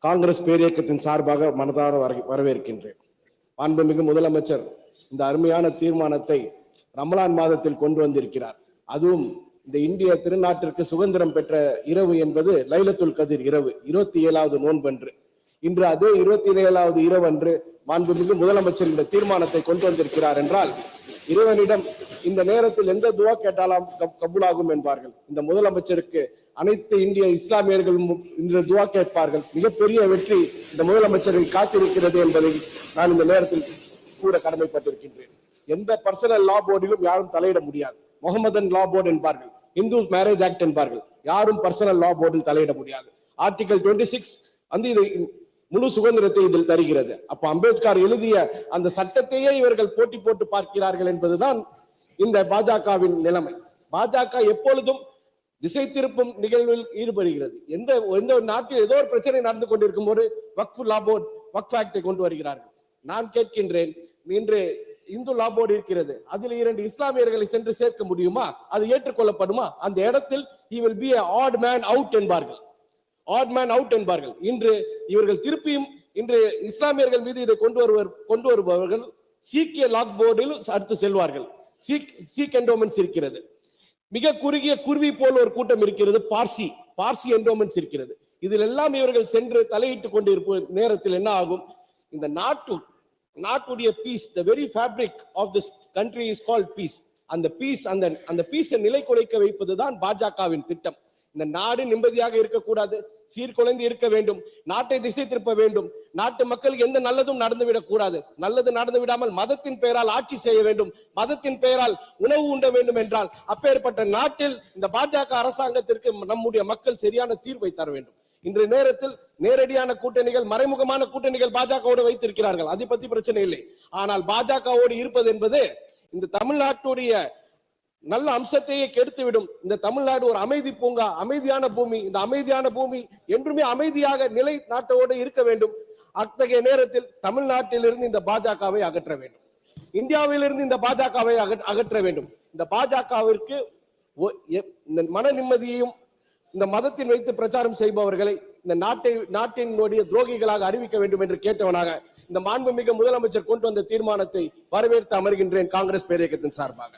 காங்கிரஸ் பேரியக்கத்தின் சார்பாக மனதார வரவேற்கின்றேன். மாண்புமிகு முதலமைச்சர் இந்த அருமையான தீர்மானத்தை ரமலான் மாதத்தில் கொண்டு வந்திருக்கிறார். அதுவும் இந்த இந்திய திருநாட்டிற்கு சுதந்திரம் பெற்ற இரவு என்பது லைலத்துல் கதிர் இரவு, 27வது நோன்பன்று. இன்று அதே 27வது இரவு அன்று மாண்புமிகு முதலமைச்சர் இந்த தீர்மானத்தை கொண்டு வந்திருக்கிறார் என்றால், இறைவனிடம் இந்த நேரத்தில் எந்த துவா கேட்டாலும் கபூலாகும் என்பார்கள். இந்த முதலமைச்சருக்கு அனைத்து இந்திய இஸ்லாமியர்களும் இன்று துவா கேட்பார்கள். மிகப்பெரிய வெற்றி இந்த முதலமைச்சரை காத்திருக்கிறது என்பதை நான் இந்த நேரத்தில் கூற கடமைப்பட்டிருக்கின்றேன். எந்த பர்சனல் லா போர்டிலும் யாரும் தலையிட முடியாது. முகமதன் லா போர்டு என்பார்கள், இந்து மேரேஜ் ஆக்ட் என்பார்கள். யாரும் பர்சனல் லா போர்டில் தலையிட முடியாது. ஆர்டிகல் 26 வந்து இது முழு சுதந்திரத்தை இதில் தருகிறது. அப்ப அம்பேத்கர் எழுதிய அந்த சட்டத்தையே இவர்கள் போட்டி போட்டு பார்க்கிறார்கள் என்பதுதான் இந்த பாஜகவின் நிலைமை. பாஜக எப்பொழுதும் திசை திருப்பும் நிகழ்வில் ஈடுபடுகிறது. எந்த நாட்டில் ஏதோ ஒரு பிரச்சனை நடந்து கொண்டிருக்கும் போது வக்ஃப் லா போர்டு, வக்ஃப் ஆக்டை கொண்டு வருகிறார்கள். நான் கேட்கின்றேன், இன்று இந்து லா போர்டு இருக்கிறது, அதில் 2 இஸ்லாமியர்களை சென்று சேர்க்க முடியுமா? அது ஏற்றுக்கொள்ளப்படுமா? அந்த இடத்தில் he will be a odd man out என்பார்கள். ஆட் மேன் அவுட் என்பார்கள். இன்று இவர்கள் திருப்பியும் இன்று இஸ்லாமியர்கள் மீது இதை கொண்டு வருபவர்கள் சீக்கிய லாக் போர்டில் அடுத்து செல்வார்கள். சீக் என்டோமென்ட்ஸ் இருக்கிறது. மிக குறுகிய குருவி போல் ஒரு கூட்டம் இருக்கிறது, பார்சி என்டோமென்ட்ஸ் இருக்கிறது. இதில் எல்லாம் இவர்கள் சென்று தலையிட்டுக் கொண்டிருக்கும் நேரத்தில் என்ன ஆகும்? இந்த நாட்டுடைய piece, the very fabric of this country is called peace. அந்த பீஸை நிலை குலைக்க வைப்பதுதான் பாஜகவின் திட்டம். இந்த நாடு நிம்மதியாக இருக்கக்கூடாது, சீர்குலைந்து இருக்க வேண்டும், நாட்டை திசை திருப்ப வேண்டும், நாட்டு மக்களுக்கு எந்த நல்லதும் நடந்துவிடக் கூடாது, நல்லது நடந்து விடாமல் மதத்தின் பெயரால் ஆட்சி செய்ய வேண்டும், மதத்தின் பெயரால் உணவு உண்ட வேண்டும் என்றால் அப்பேற்பட்ட நாட்டில் இந்த பாஜக அரசாங்கத்திற்கு நம்முடைய மக்கள் சரியான தீர்வை தர வேண்டும். இன்றைய நேரத்தில் நேரடியான கூட்டணிகள், மறைமுகமான கூட்டணிகள் பாஜகவோடு வைத்திருக்கிறார்கள், அதை பத்தி பிரச்சனை இல்லை. ஆனால் பாஜகவோடு இருப்பது என்பது இந்த தமிழ்நாட்டுடைய நல்ல அம்சத்தையே கெடுத்துவிடும். இந்த தமிழ்நாடு ஒரு அமைதி பூங்கா, அமைதியான பூமி. இந்த அமைதியான பூமி என்றுமே அமைதியாக நிலை நாட்டோடு இருக்க வேண்டும். அத்தகைய நேரத்தில் தமிழ்நாட்டிலிருந்து இந்த பாஜகவை அகற்ற வேண்டும், இந்தியாவிலிருந்து இந்த பாஜகவை அகற்ற வேண்டும். இந்த பாஜகவிற்கு இந்த மன நிம்மதியையும் இந்த மதத்தின் வைத்து பிரச்சாரம் செய்பவர்களை இந்த நாட்டினுடைய துரோகிகளாக அறிவிக்க வேண்டும் என்று கேட்டவனாக இந்த மாண்புமிகு முதலமைச்சர் கொண்டு வந்த தீர்மானத்தை வரவேற்று அமர்கின்றேன் காங்கிரஸ் பேரியக்கத்தின் சார்பாக.